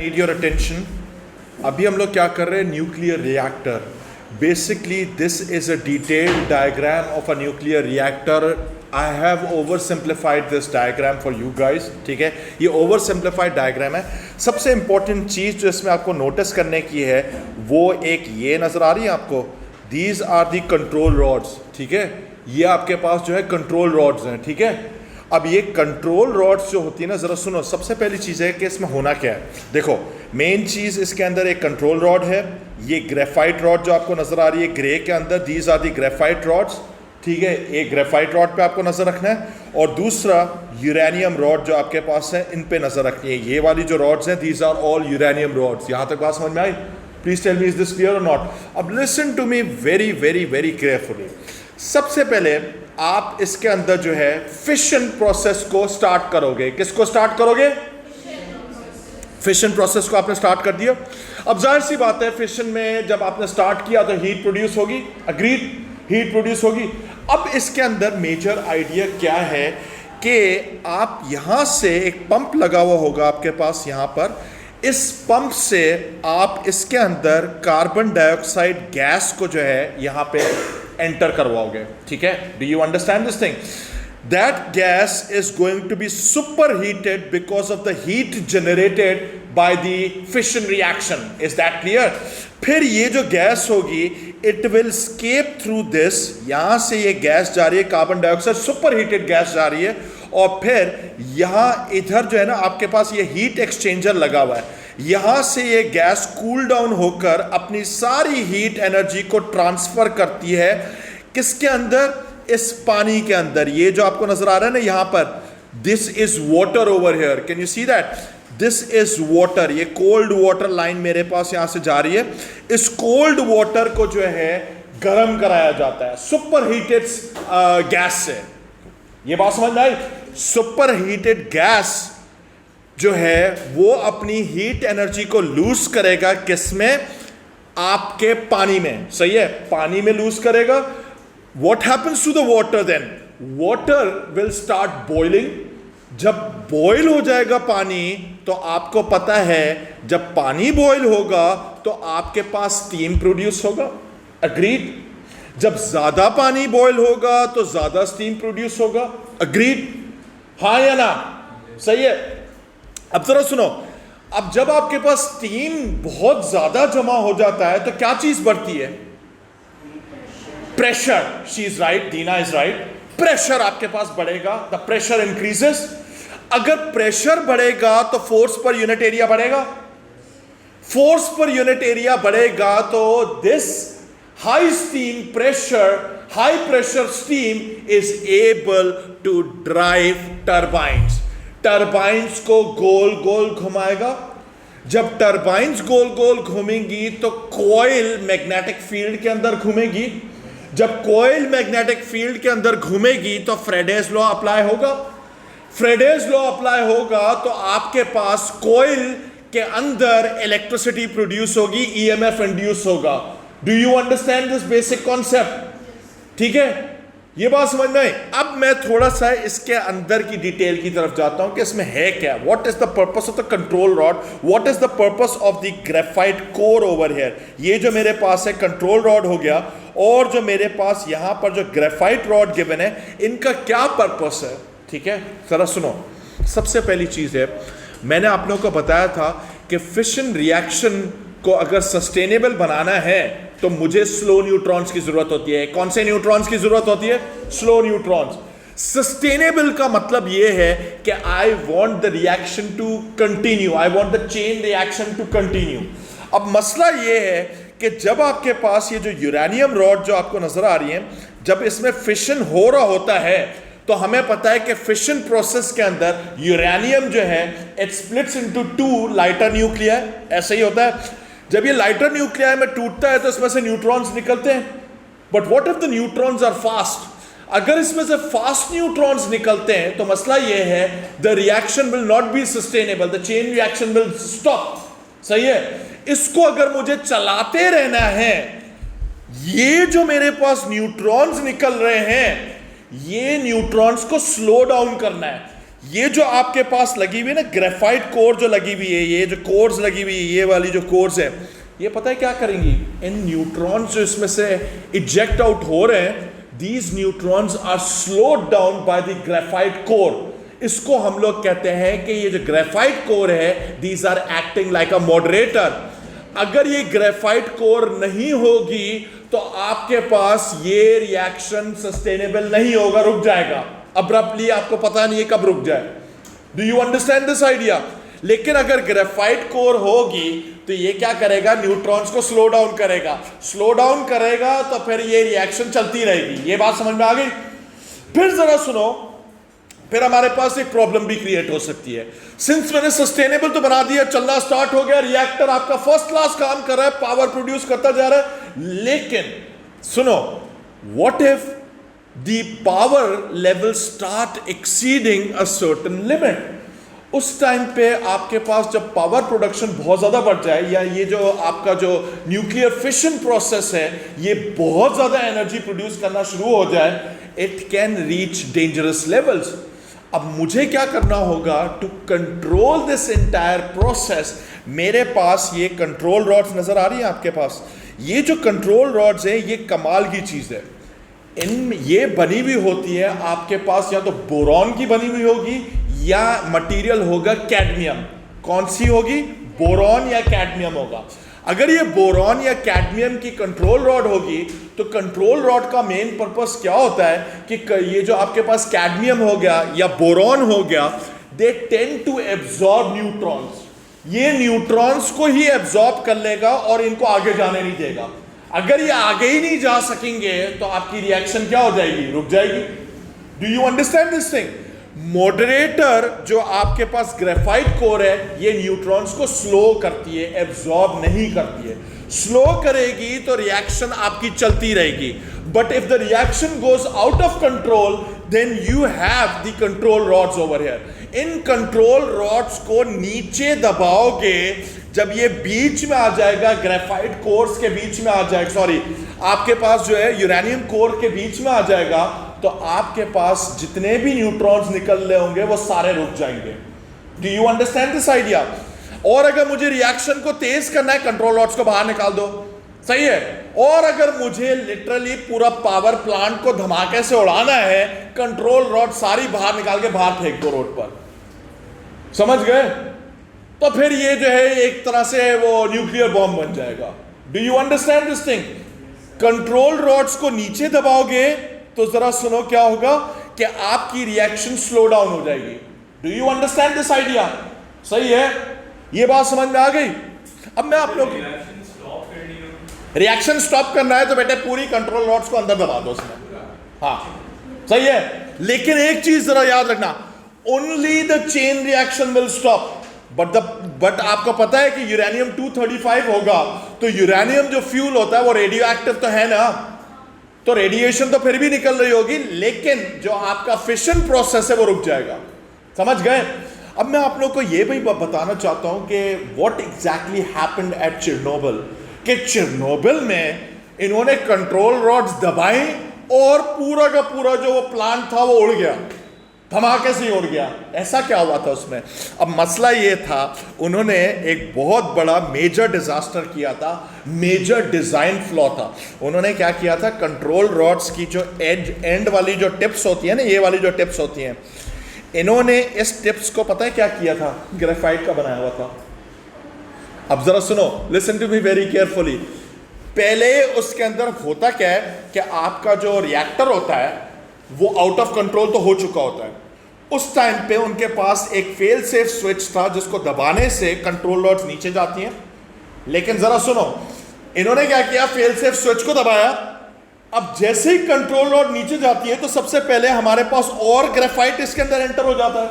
Need your attention. अभी हम लोग क्या कर रहे हैं, nuclear reactor. Basically this is a detailed diagram of a nuclear reactor. I have over simplified this diagram for you guys, ठीक है। ये ओवर सिंप्लीफाइड डायग्राम है। सबसे इंपॉर्टेंट चीज़ जो इसमें आपको नोटिस करने की है वो एक ये नज़र आ रही है आपको, these are the control rods, ठीक है। ये आपके पास जो है कंट्रोल रॉड्स हैं, ठीक है। अब ये कंट्रोल रॉड्स जो होती है ना, ज़रा सुनो, सबसे पहली चीज़ है कि इसमें होना क्या है। देखो, मेन चीज़ इसके अंदर एक कंट्रोल रॉड है। ये ग्रेफाइट रॉड जो आपको नज़र आ रही है ग्रे के अंदर, these are the graphite rods, ठीक है। एक ग्रेफाइट रॉड पे आपको नज़र रखना है, और दूसरा यूरेनियम रॉड जो आपके पास है इन पे नज़र रखनी है। ये वाली जो रॉड्स हैं these are all uranium rods. यहाँ तक बात समझ में आई? Please tell me, is this clear और नॉट? अब listen to me very very very carefully. सबसे पहले आप इसके अंदर जो है फिशन प्रोसेस को स्टार्ट करोगे। किसको स्टार्ट करोगे? फिशन प्रोसेस को आपने स्टार्ट कर दिया। अब जाहिर सी बात है, फिशन में जब आपने स्टार्ट किया तो हीट प्रोड्यूस होगी, अग्रीड, हीट प्रोड्यूस होगी। अब इसके अंदर मेजर आइडिया क्या है कि आप यहां से एक पंप लगा हुआ होगा आपके पास यहां पर। इस पंप से आप इसके अंदर कार्बन डाइऑक्साइड गैस को जो है यहां पे एंटर करवाओगे, ठीक है। Do you understand this thing? That gas is going to be super heated because of the heat generated by the fission reaction. Is that clear? फिर ये जो गैस होगी it will escape through this, यहां से ये गैस जा रही है, carbon dioxide super heated gas जा रही है, और फिर यहां इधर जो है ना आपके पास ये हीट एक्सचेंजर लगा हुआ है। यहां से ये गैस कूल डाउन होकर अपनी सारी हीट एनर्जी को ट्रांसफर करती है किसके अंदर? इस पानी के अंदर। ये जो आपको नजर आ रहा है ना यहां पर, this is water over here, can you see that? This is water. ये कोल्ड वाटर लाइन मेरे पास यहां से जा रही है। इस कोल्ड वाटर को जो है गर्म कराया जाता है सुपर हीटेड गैस से। ये बात समझ में आई? सुपर हीटेड गैस जो है वो अपनी हीट एनर्जी को लूज करेगा किसमें? आपके पानी में, सही है, पानी में लूज करेगा। What happens to the water then? Water will start boiling. जब बॉयल हो जाएगा पानी तो आपको पता है जब पानी बॉयल होगा तो आपके पास स्टीम प्रोड्यूस होगा, अग्रीड। जब ज्यादा पानी बॉयल होगा तो ज्यादा स्टीम प्रोड्यूस होगा, अग्रीड, हाँ या ना? सही है। अब जरा सुनो, अब जब आपके पास स्टीम बहुत ज्यादा जमा हो जाता है तो क्या चीज बढ़ती है? Pressure. She is right, Deena is right. Pressure आपके पास बढ़ेगा, द प्रेशर इंक्रीजेस। अगर प्रेशर बढ़ेगा तो फोर्स पर यूनिट एरिया बढ़ेगा। फोर्स पर यूनिट एरिया बढ़ेगा तो this high steam pressure, high pressure steam is able to drive turbines. Turbines को गोल गोल घुमाएगा। जब टर्बाइन्स गोल गोल घूमेंगी तो कॉइल मैग्नेटिक फील्ड के अंदर घूमेगी। जब कॉइल मैग्नेटिक फील्ड के अंदर घूमेगी तो फ्रेडेज लॉ अप्लाई होगा। फ्रेडेज लॉ अप्लाई होगा तो आपके पास कॉइल के अंदर इलेक्ट्रिसिटी प्रोड्यूस होगी, ईएमएफ इंड्यूस होगा। Do you understand this basic concept? ठीक है, ये बात समझ में आई? अब मैं थोड़ा सा इसके अंदर की डिटेल की तरफ जाता हूं कि इसमें है क्या। What is the purpose of the control rod? What is the purpose of the graphite core over here? ये जो मेरे पास है कंट्रोल रॉड हो गया, और जो मेरे पास यहां पर जो ग्रेफाइट रॉड गिवन है इनका क्या पर्पस है, ठीक है। जरा सुनो, सबसे पहली चीज है, मैंने आप लोगों को बताया था कि फिशन रिएक्शन को अगर सस्टेनेबल बनाना है तो मुझे स्लो न्यूट्रॉन्स की जरूरत होती है। कौन से न्यूट्रॉन्स की जरूरत होती है? Slow neutrons. सस्टेनेबल का मतलब यह है कि I want the reaction to continue, I want the chain reaction to continue. अब मसला यह है कि जब आपके पास ये जो यूरेनियम रॉड जो आपको नजर आ रही है, जब इसमें फिशन हो रहा होता है तो हमें पता है कि फिशन प्रोसेस के अंदर यूरेनियम जो है it splits into two lighter nuclei. ऐसा ही होता है, जब ये लाइटर न्यूक्लियाई में टूटता है तो इसमें से न्यूट्रॉन्स निकलते हैं। But what if the neutrons are fast? अगर इसमें से फास्ट न्यूट्रॉन्स निकलते हैं तो मसला ये है the reaction will not be sustainable, the chain reaction will stop. सही है। इसको अगर मुझे चलाते रहना है, ये जो मेरे पास न्यूट्रॉन्स निकल रहे हैं ये न्यूट्रॉन्स को स्लो डाउन करना है। ये जो आपके पास लगी हुई है ना ग्रेफाइट कोर जो लगी हुई है, ये जो कोर्स लगी हुई है, ये वाली जो कोर्स है, ये पता है क्या करेंगी? इन न्यूट्रॉन्स जो इसमें से इजेक्ट आउट हो रहे हैं, these neutrons are slowed down by the graphite core. इसको हम लोग कहते हैं कि ये जो ग्रेफाइट कोर है, these are acting like a moderator. अगर ये ग्रेफाइट कोर नहीं होगी तो आपके पास ये रिएक्शन सस्टेनेबल नहीं होगा, रुक जाएगा अब्रप्टली, आपको पता नहीं है कब रुक जाए। Do you understand this idea? लेकिन अगर ग्रेफाइट कोर होगी तो ये क्या करेगा? न्यूट्रॉन्स को स्लो डाउन करेगा। स्लो डाउन करेगा तो फिर ये रिएक्शन चलती रहेगी। ये बात समझ में आ गई? फिर जरा सुनो, फिर हमारे पास एक प्रॉब्लम भी क्रिएट हो सकती है। सिंस मैंने सस्टेनेबल तो बना दिया, चलना स्टार्ट हो गया, रिएक्टर आपका फर्स्ट क्लास काम कर रहा है, पावर प्रोड्यूस करता जा रहा है, लेकिन सुनो, what if the power level start exceeding a certain limit? उस टाइम पे आपके पास जब पावर प्रोडक्शन बहुत ज्यादा बढ़ जाए, या ये जो आपका जो न्यूक्लियर फिशन प्रोसेस है ये बहुत ज्यादा एनर्जी प्रोड्यूस करना शुरू हो जाए, it can reach dangerous levels. अब मुझे क्या करना होगा to control this entire process? मेरे पास ये कंट्रोल रॉड्स नजर आ रही है आपके पास। ये जो कंट्रोल रॉड्स है ये कमाल की चीज है। इन ये बनी हुई होती है आपके पास, या तो बोरॉन की बनी हुई होगी या मटेरियल होगा कैडमियम। कौन सी होगी? बोरॉन या कैडमियम होगा। अगर ये बोरॉन या कैडमियम की कंट्रोल रॉड होगी तो कंट्रोल रॉड का मेन पर्पस क्या होता है कि ये जो आपके पास कैडमियम हो गया या बोरॉन हो गया, they tend to absorb neutrons. ये न्यूट्रॉन्स को ही एब्जॉर्ब कर लेगा और इनको आगे जाने नहीं देगा। अगर ये आगे ही नहीं जा सकेंगे तो आपकी रिएक्शन क्या हो जाएगी? रुक जाएगी। Do you understand this thing? Moderator जो आपके पास ग्रेफाइट कोर है, ये न्यूट्रॉन्स को स्लो करती है, एब्जॉर्ब नहीं करती है। स्लो करेगी तो रिएक्शन आपकी चलती रहेगी, but if the reaction goes out of control then you have the control rods over here. इन कंट्रोल रॉड्स को नीचे दबाओगे, जब ये बीच में आ जाएगा, ग्रेफाइट कोर्स के बीच में आ जाएगा, सॉरी आपके पास जो है यूरेनियम कोर के बीच में आ जाएगा, तो आपके पास जितने भी न्यूट्रॉन्स निकल रहे होंगे वो सारे रुक जाएंगे। Do you understand this idea? और अगर मुझे रिएक्शन को तेज करना है, कंट्रोल रॉड्स को बाहर निकाल दो, सही है। और अगर मुझे लिटरली पूरा पावर प्लांट को धमाके से उड़ाना है, कंट्रोल रॉड सारी बाहर निकाल के बाहर फेंक दो रोड पर। समझ गए? तो फिर ये जो है एक तरह से वो न्यूक्लियर बॉम्ब बन जाएगा। Do you understand this thing? Control rods को नीचे दबाओगे तो जरा सुनो क्या होगा कि आपकी रिएक्शन स्लो डाउन हो जाएगी। Do you understand this idea? सही है, ये बात समझ में आ गई? अब मैं आप लोग रिएक्शन स्टॉप करना है तो बेटे पूरी कंट्रोल रॉड्स को अंदर दबा दो उसमें। हाँ सही है, लेकिन एक चीज जरा याद रखना, only the chain reaction will stop. But आपको पता है कि यूरेनियम 235 होगा, तो यूरेनियम जो फ्यूल होता है वो रेडियो एक्टिव तो है ना, तो रेडिएशन तो फिर भी निकल रही होगी, लेकिन जो आपका फिशन प्रोसेस है वो रुक जाएगा। समझ गए? अब मैं आप लोग को ये भी बताना चाहता हूं कि व्हाट एग्जैक्टली हैपेंड एट चिरनोबिल। कि चिरनोबिल में इन्होंने कंट्रोल रॉड्स दबाई और पूरा का पूरा जो वो प्लांट था वो उड़ गया, धमाके से ही उड़ गया। ऐसा क्या हुआ था उसमें? अब मसला ये था, उन्होंने एक बहुत बड़ा मेजर डिजास्टर किया था, मेजर डिजाइन फ्लॉ था। उन्होंने क्या किया था, कंट्रोल रॉड्स की जो एंड वाली जो टिप्स होती है ना, ये वाली जो टिप्स होती हैं, इन्होंने इस टिप्स को पता है क्या किया था? ग्रेफाइट का बनाया हुआ था। अब जरा सुनो, listen to me very carefully. पहले उसके अंदर होता क्या है कि आपका जो रिएक्टर होता है वो आउट ऑफ कंट्रोल तो हो चुका होता है। उस टाइम पे उनके पास एक फेल सेफ स्विच था जिसको दबाने से कंट्रोल रॉड्स नीचे जाती हैं। लेकिन जरा सुनो, इन्होंने क्या किया, फेल सेफ स्विच को दबाया। अब जैसे ही कंट्रोल रॉड नीचे जाती है तो सबसे पहले हमारे पास और ग्रेफाइट इसके अंदर एंटर हो जाता है।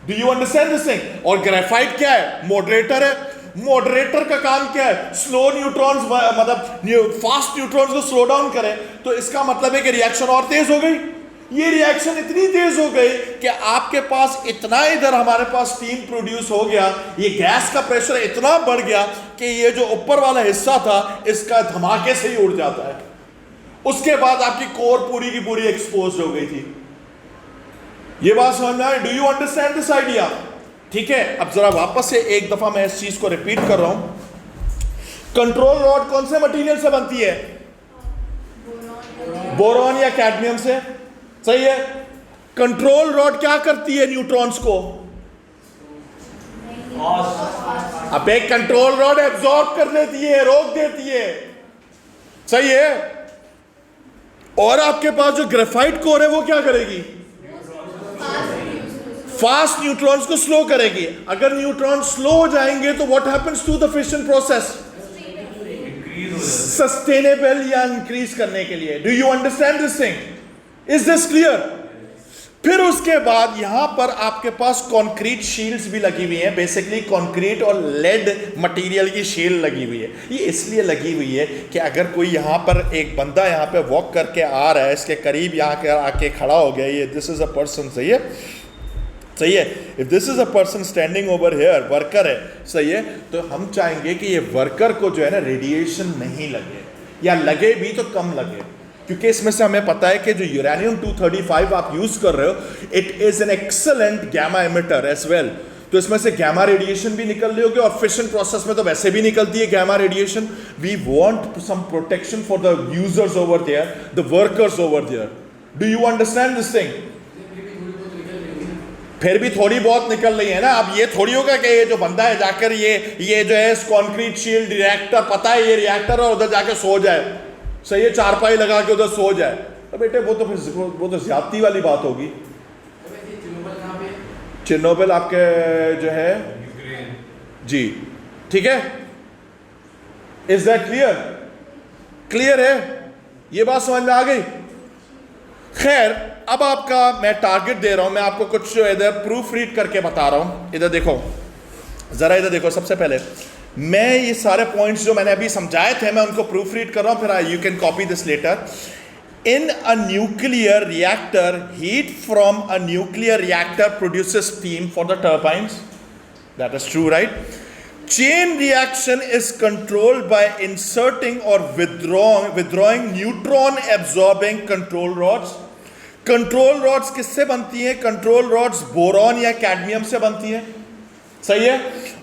Do you understand this thing? और ग्रेफाइट क्या है? मॉडरेटर है। मॉडरेटर का काम क्या है? स्लो न्यूट्रॉन्स, मतलब फास्ट न्यूट्रॉन्स को स्लो डाउन करे। तो इसका मतलब है कि रिएक्शन और तेज हो गई। ये रिएक्शन इतनी तेज हो गई कि आपके पास इतना इधर हमारे पास स्टीम प्रोड्यूस हो गया, ये गैस का प्रेशर इतना बढ़ गया कि ये जो ऊपर वाला हिस्सा था इसका धमाके से ही उड़ जाता है। उसके बाद आपकी कोर पूरी की पूरी एक्सपोज हो गई थी। ये बात समझ में आई? Do you understand this idea? ठीक है, अब जरा वापस से एक दफा मैं इस चीज को रिपीट कर रहा हूं। कंट्रोल रॉड कौन से मटेरियल से बनती है? बोरॉन या कैडमियम से। सही है। कंट्रोल रॉड क्या करती है न्यूट्रॉन्स को? अबे कंट्रोल रॉड एब्जॉर्ब कर लेती है, रोक देती है। सही है। और आपके पास जो ग्रेफाइट कोर है वो क्या करेगी? फास्ट न्यूट्रॉन्स को स्लो करेगी। अगर न्यूट्रॉन स्लो हो जाएंगे तो what happens to the fission process? Sustainable या इंक्रीज करने के लिए। Do you understand this thing? Is this clear? फिर उसके बाद यहां पर आपके पास कंक्रीट शील्ड्स भी लगी हुई हैं। बेसिकली कंक्रीट और लेड मटेरियल की शील्ड लगी हुई है। ये इसलिए लगी हुई है कि अगर कोई यहां पर एक बंदा यहां पे वॉक करके आ रहा है, इसके करीब यहां आके खड़ा हो गया, ये दिस इज अ पर्सन। सही है, सही है। If this is a person standing over here, worker है, सही है, तो हम चाहेंगे कि ये वर्कर को जो है ना रेडिएशन नहीं लगे, या लगे भी तो कम लगे, क्योंकि इसमें से हमें पता है कि जो यूरेनियम 235 आप यूज कर रहे हो, it is an excellent gamma emitter as well. तो इसमें से गैमा रेडिएशन भी निकल रही होगी, और फिशन प्रोसेस में तो वैसे भी निकलती है gamma radiation. We want some protection for the users over there, the workers over there. Do you understand this thing? फिर भी थोड़ी बहुत निकल रही है ना। अब ये थोड़ी होगा कि ये जो बंदा है जाकर ये जो है कंक्रीट शील्ड रिएक्टर, पता है ये रिएक्टर, और उधर जाके सो जाए। सही है, चारपाई लगा के उधर सो जाए, तो बेटे वो तो ज्यादती वाली बात होगी। चिरनोबिल आपके जो है जी, ठीक है। Is that clear? क्लियर है? ये बात समझ में आ गई? खैर, अब आपका मैं टारगेट दे रहा हूं, मैं आपको कुछ इधर प्रूफ रीड करके बता रहा हूं। इधर देखो, जरा इधर देखो। सबसे पहले मैं ये सारे पॉइंट्स जो मैंने अभी समझाए थे, मैं उनको प्रूफ रीड कर रहा हूं, फिर you can copy this letter. In a nuclear reactor, heat from a nuclear reactor produces steam for the turbines. That is true, right? Chain reaction is controlled by inserting or withdrawing neutron absorbing control rods. Control rods किससे बनती हैं? Control rods boron या cadmium से बनती हैं। सही है।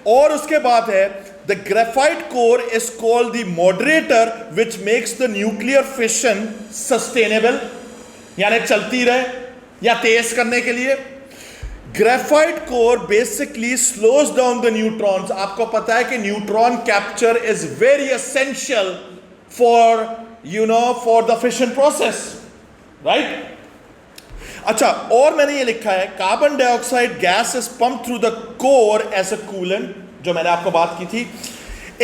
और उसके बाद है the graphite core is called the moderator which makes the nuclear fission sustainable, यानी चलती रहे या तेज करने के लिए। Graphite core basically slows down the neutrons. आपको पता है कि neutron capture is very essential for for the fission process, right? अच्छा, और मैंने ये लिखा है carbon dioxide gas is pump through the core as a coolant, जो मैंने आपको बात की थी।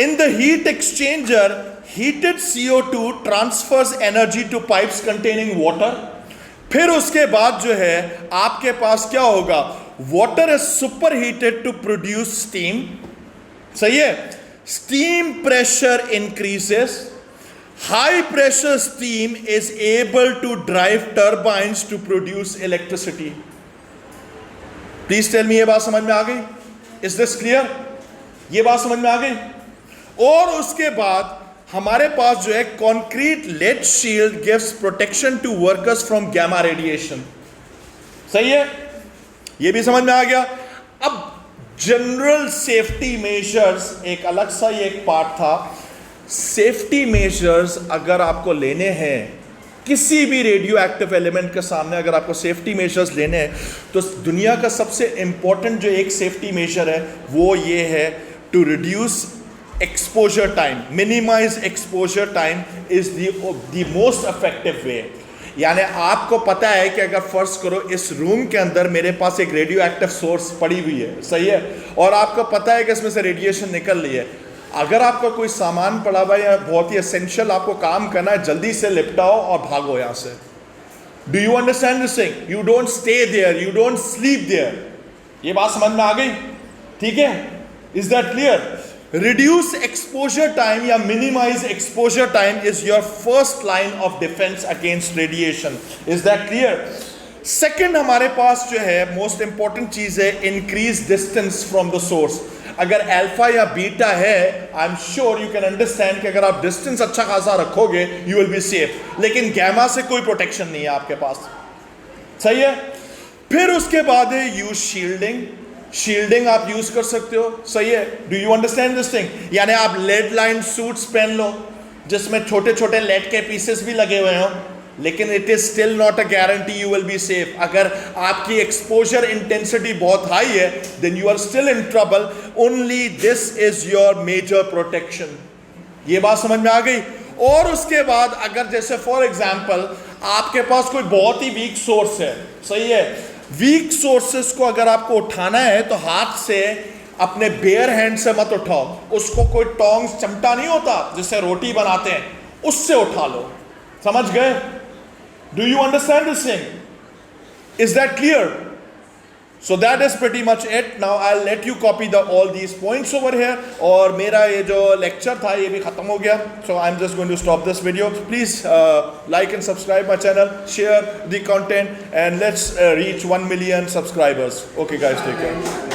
In the heat exchanger, heated CO2 transfers energy to pipes containing water. फिर उसके बाद जो है आपके पास क्या होगा? Water is super heated to produce steam. सही है। Steam pressure increases. High pressure steam is able to drive turbines to produce electricity. Please tell me, ये बात समझ में आ गई? Is this clear? ये बात समझ में आ गई? और उसके बाद हमारे पास जो है concrete lead shield gives protection to workers from gamma radiation. सही है? ये भी समझ में आ गया। अब जनरल सेफ्टी मेजर्स एक अलग सा ये एक पार्ट था। सेफ्टी मेजर्स अगर आपको लेने हैं किसी भी रेडियो एक्टिव एलिमेंट के सामने, अगर आपको सेफ्टी मेजर्स लेने हैं, तो दुनिया का सबसे इंपॉर्टेंट जो एक सेफ्टी मेजर है वो ये है, to reduce exposure time, minimise exposure time is the most effective way. यानी आपको पता है कि अगर फर्ज करो इस रूम के अंदर मेरे पास एक रेडियो एक्टिव सोर्स पड़ी हुई है, सही है, और आपको पता है कि इसमें से रेडिएशन निकल रही है। अगर आपका कोई सामान पड़ा हुआ है या बहुत ही एसेंशियल आपको काम करना है, जल्दी से लिपटाओ और भागो यहां से। Do you understand this thing? You don't stay there, you don't sleep there. ये बात समझ में आ गई? ठीक है, is that clear? Reduce exposure time या minimise exposure time is your first line of defence against radiation. Is that clear? Second हमारे पास जो है मोस्ट इंपॉर्टेंट चीज है increase distance from the source. अगर अल्फा या बीटा है, I am sure you can understand कि अगर आप डिस्टेंस अच्छा खासा रखोगे यू विल बी सेफ। लेकिन गैमा से कोई प्रोटेक्शन नहीं है आपके पास। सही है? फिर उसके बाद है यूज शील्डिंग। शील्डिंग आप यूज कर सकते हो, सही है। Do you understand this thing? यानी आप लेड लाइन सूट्स पहन लो जिसमें छोटे छोटे लेड के पीसेस भी लगे हुए हो, लेकिन it is still not a guarantee you will be safe. अगर आपकी एक्सपोजर इंटेंसिटी बहुत हाई है then you are still in trouble. Only this is your major protection. ये बात समझ में आ गई? और उसके बाद अगर जैसे फॉर एग्जाम्पल आपके पास कोई बहुत ही वीक सोर्स है, सही है, वीक सोर्सेस को अगर आपको उठाना है तो हाथ से, अपने बेयर हैंड से मत उठाओ, उसको कोई टोंग्स, चमटा नहीं होता जिससे रोटी बनाते हैं, उससे उठा लो। समझ गए? Do you understand this thing? Is that clear? So that is pretty much it. Now I'll let you copy all these points over here. और मेरा ये जो lecture था ये भी खत्म हो गया. So I'm just going to stop this video. Please like and subscribe my channel, share the content, and let's reach 1 million subscribers. Okay guys, take care.